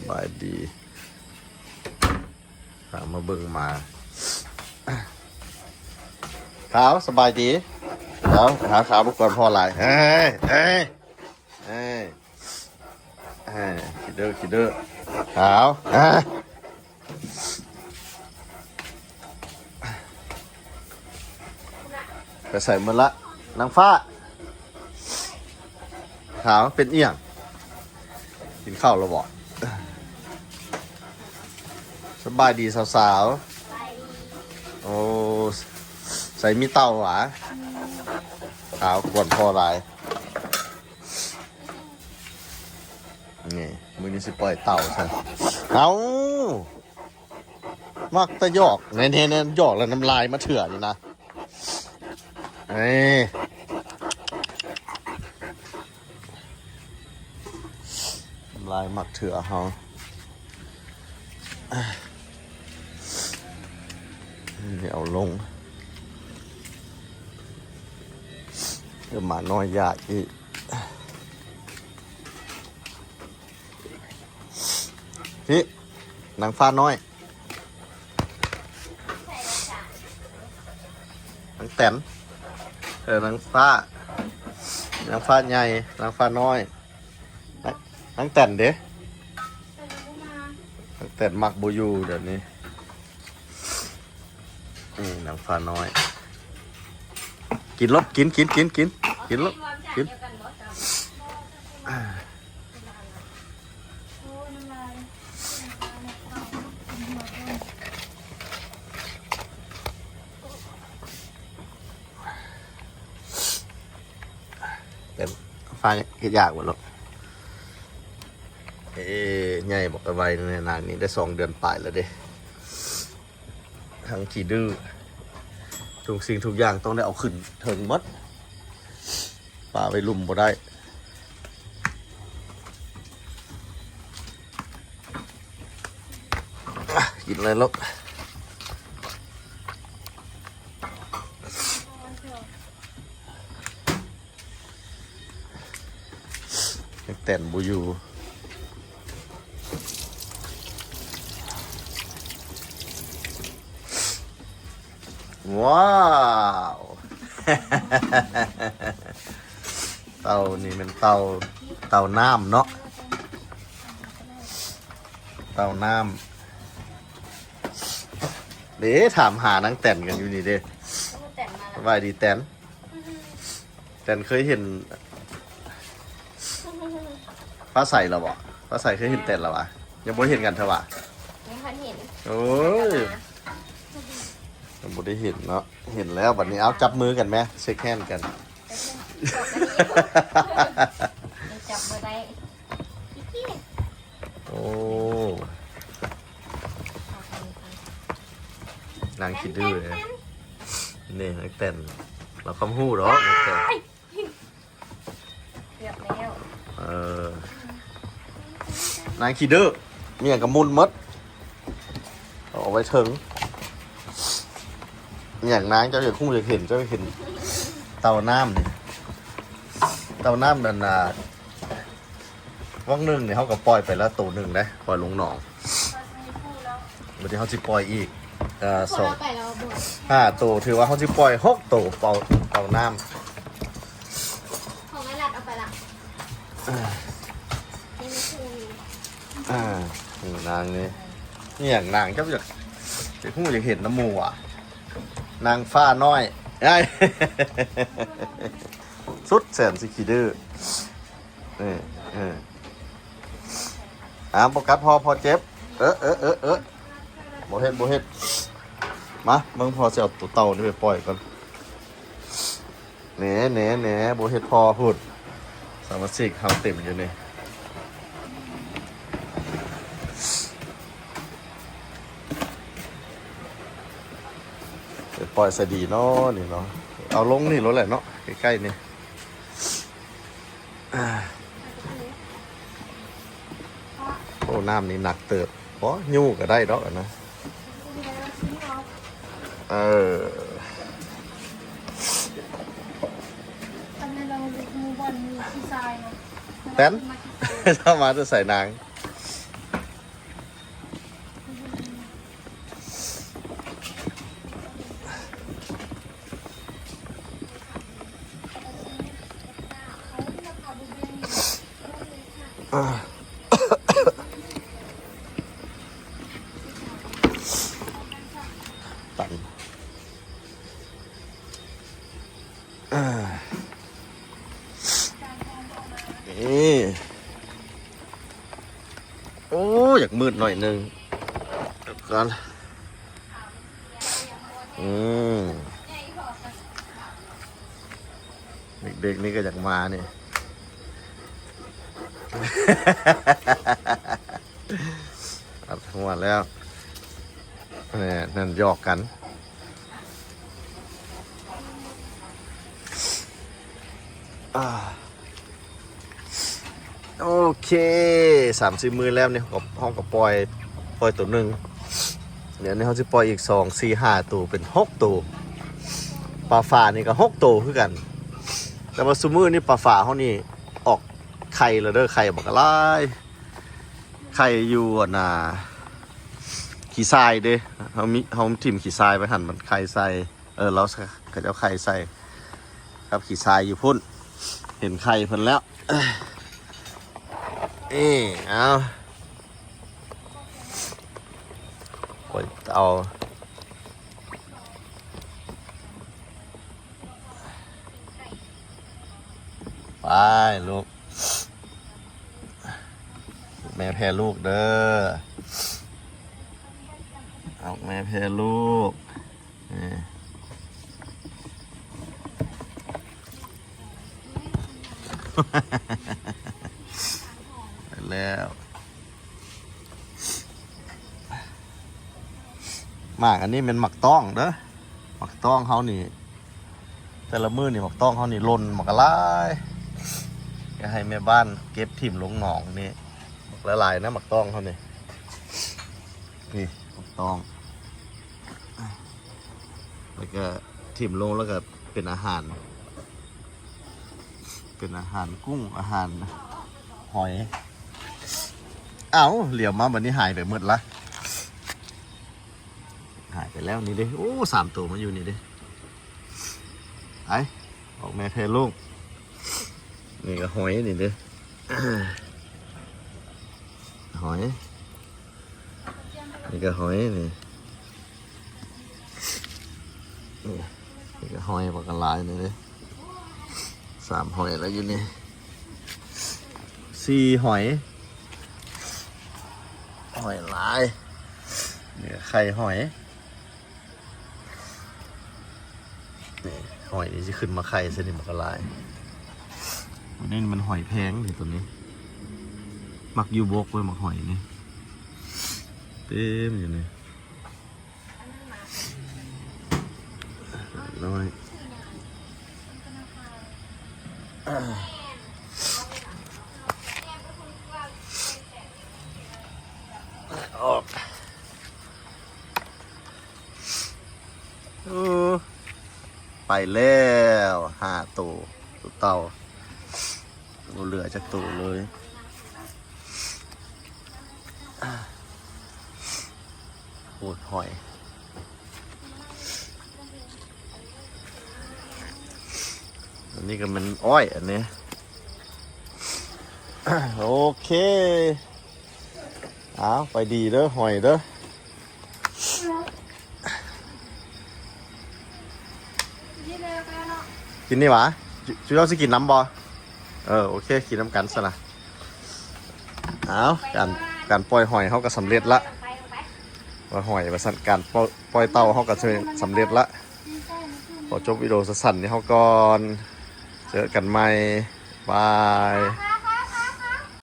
บายดีมาเบิ่งมาขาวสบายดีแล้วหาขาวบุกก่อนพอหลายเฮ้ยคิดเด้อขาวไปใส่มือละนางฟ้าขาวเป็นเอี่ยงกินข้าวแล้วบอกสบายดีสาวๆโอ้ใส่มีเต้าหวะขาวกวนพอหลายนี่มือนี้สิปล่อยเต่าใช่เอามักตะยอกเน้นๆยอกแล้วน้ำลายมาเถื่อนนี่นะน้ำลายมักเถื่อเขาเดี๋ยวลงเดี๋ยวมาน้อยยากอีกพี่นางฟ้าน้อยนางแตนนางฟ้าใหญ่นางฟ้าน้อยนางแตนเด้นางแตนมักบูยูเดี๋ยวนี้นี่นางฟ้าน้อยกินรถกินรถกินเป็นฟ้าเห็ดยากหมดแล้วใหญ่บอกเอาไว้ในนางนี้ได้2 เดือนปลายแล้วเด้ทั้งขี้ดื้อทุกสิ่งทุกอย่างต้องได้เอาขึ้นเถิงมดป่าไปลุ่มบ่ได้กินอะไรลูกแต่นบูยูว้าวเต่านี่เป็นเต่าน้ำเนาะเต่าน้ำเด้ถามหานางแต่นกันอยู่นี่เด้สบายดีแต่นเคยเห็นฟ้าใสเหรอวะฟ้าใสเคยเห็นแต่นเหรอวะยังไม่เห็นกันเถอะวะไม่เคยเห็นโอ้ยยังไม่ได้เห็นเนาะเห็นแล้ววันนี้เอาจับมือกันไหมเช็คแฮนด์กันจับมือได้โอ้นางคิดดื้อเลยนี่นางแต่นเราคำหู้หรอนางแต่นเกือบแล้วนางคิดดื้อมีอย่างกับมุนมดเอาไว้ถึงอย่างนางเจ้าอย่างคุ้มจะเห็นเต่าน้ำนี่เต่าน้ำนั่นว่างหนึ่งเนี่ยเขาก็ปล่อยไปแล้วตัวหนึ่งนะปล่อยลงหนองวันนี้เขาจะปล่อยอีก2-5 ตัวถือว่าเขาจะปล่อย6 ตัวเต่าน้ำของแม่รัดเอาไปละนางนี่อย่างนางเจ้าอยากคุ้มจะเห็นน้ำมูอ่ะนางฟ้าน้อยสุดแสนสิคิดื้อโฟกัสพอเจ็บบ่เฮ็ดมาเบิ่งพอสิเอาตัวเต่านี่ไปปล่อยก่อนแหน่บ่เฮ็ดพอพูดสมาชิกเฮาเต็มอยู่นี่ปล่อยสดีเนาะนี่เนาะเอาลงนี่รถแหละเนาะใกล้ๆนี่โอ้น้ำนี่หนักเติบเพราะยู่ก็ได้ดอกนะแตน ชอบมาจะใส่นางตันนี่โอ้อยากมืดหน่อยนึงเดี๋ยวก่อนเด็กๆนี่ก็อยากมาเนี่ย อัดทั้งวันแล้วนี่นั่นหยอกกันโอเค30 มือแล้วเนี่ยห้องกับปล่อยตัวหนึ่งเดี๋ยวนี้เขาจะปล่อยอีก2 4 5ตัวเป็น6ตัวปลาฝานี่ก็6ตัวคือกันแต่ว่าซุมือนี่ปลาฝาเขานี่ออกไข่แล้วเด้อไข่บอกอะไรไข่อยู่น่ะขี้ทรายเด้เขาถิ่มขี้ทรายไปหั่นมันไข่ใส่เราก็จะเอาไข่ใส่ครับขี้ทรายอยู่พุ่นเห็นไข่เพิ่นแล้วเอาปล่อยเตาไปลูกแม่แพ้ลูกเด้อเอาแม่แพ้ลูกไปแล้วหมากอันนี้เป็นหมักต้องเด้อหมักต้องเขานี่แต่ละมือนี่หมักต้องเขานี่ล่นหมักอะไรก็ให้แม่บ้านเก็บถิ่มลงหนองนี่ละลายนะหมักต้องเขานี่หมักต้องแล้วก็ถิ่มลงแล้วก็เป็นอาหารกุ้งอาหารหอยเหลียวมาวันนี้หายไปหมดละหายไปแล้วนี่ดิโอ้3 ตัวมาอยู่นี่ดิไอ้ออกแม่เพลลูกนี่ก็หอยนี่ดิหอยนี่ก็หอยนี่ก็หอยปลากระลายนี่ดิ3 หอยแล้วอยู่นี่4 หอยลายนี่ไข่หอยนี่หอยนี่จะขึ้นมาไข่เส้นนี่มันก็ลายวันนี้มันหอยแพงนี่ตัวนี้มักยูบกไว้มักหอยนี่เต็มอยู่นี่น้อยออกไปแล้ว5 ตัวเต่าเหลือจากตัวเลยโอ้ยหอยอันนี้ก็มันอ้อยอันนี้ โอเคไปดีเด้อหอยเด้อกินนี่หวะช่วยเราสิกินน้ำบอโอเคกินน้ำกันซะนะการปล่อยหอยเขาก็สำเร็จละว่าหอยประสันการปล่อยเต่าเขาก็สำเร็จละพอจบวิดีโอสั้นๆนี่เขาก่อนเจอกันใหม่บาย